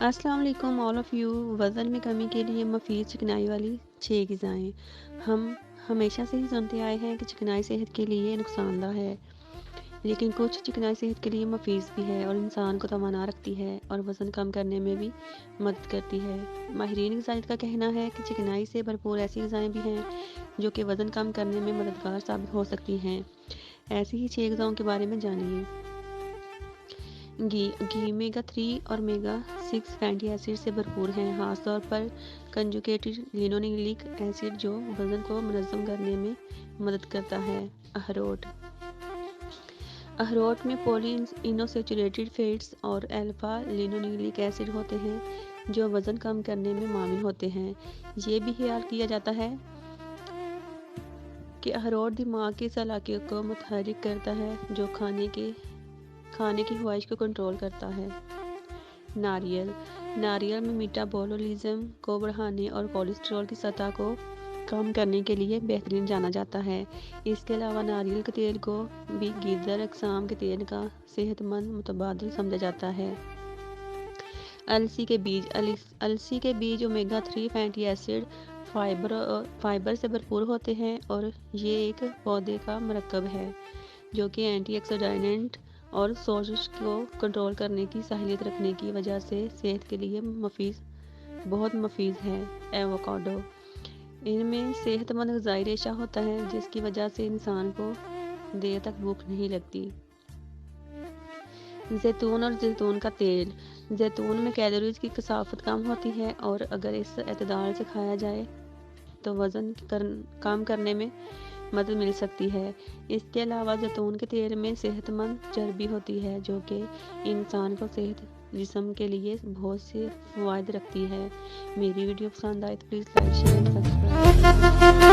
अस्सलाम वालेकुम all of you. वज़न में कमी के लिए मुफ़ीद चिकनाई वाली 6 ग़िज़ाएँ। हम हमेशा से ही सुनते आए हैं कि चिकनाई सेहत के लिए नुकसानदेह है, लेकिन कुछ चिकनाई सेहत के लिए मुफ़ीद भी है और इंसान को तवाना रखती है और वज़न कम करने में भी मदद करती है। माहिरीन ग़िज़ायत का कहना है कि चिकनाई से भरपूर ऐसी ग़िज़ाएँ भी हैं जो कि वज़न कम करने में मददगार साबित हो सकती हैं। ऐसी ही 6 ग़िज़ाओं के बारे में जानिए। घी ओमेगा 3 और ओमेगा 6 फैटी एसिड से भरपूर हैं, खासतौर पर कंजुगेटेड लिनोलेनिक एसिड जो वज़न को मुनज़्ज़म करने में मदद करता है। अखरोट में पॉली इनोसैचुरेटेड फैट्स और अल्फा लिनोलेनिक एसिड होते हैं जो वज़न कम करने में मामिल होते हैं। ये भी ख्याल किया जाता है कि अखरोट दिमाग के इलाके को मुतहर्रिक करता है जो खाने की ख्वाहिश को कंट्रोल करता है। नारियल में मेटाबॉलिज्म को बढ़ाने और कोलेस्ट्रॉल की सतह को कम करने के लिए बेहतरीन जाना जाता है। इसके अलावा नारियल के तेल को भी गीदड़ अक़साम के तेल का सेहतमंद मुतबादिल समझा जाता है। अलसी के बीज ओमेगा 3 फैटी एसिड फाइबर से भरपूर होते हैं और ये एक पौधे का मरकब है जो कि एंटीऑक्सीडेंट और सोजिश को कंट्रोल करने की साहिलियत रखने की वजह से सेहत के लिए बहुत मुफीद है। एवोकाडो इनमें सेहतमंद ग़िज़ाई रेशा होता है जिसकी वजह से इंसान को देर तक भूख नहीं लगती। जैतून और जैतून का तेल। जैतून में कैलोरीज की कसाफत कम होती है और अगर इस एतदाल से खाया जाए तो वज़न कम करने में मदद मिल सकती है। इसके अलावा जैतून के तेल में सेहतमंद चर्बी होती है जो कि इंसान को सेहत जिस्म के लिए बहुत से फ़वाइद रखती है। मेरी वीडियो पसंद आए तो प्लीज़ लाइक शेयर सब्सक्राइब।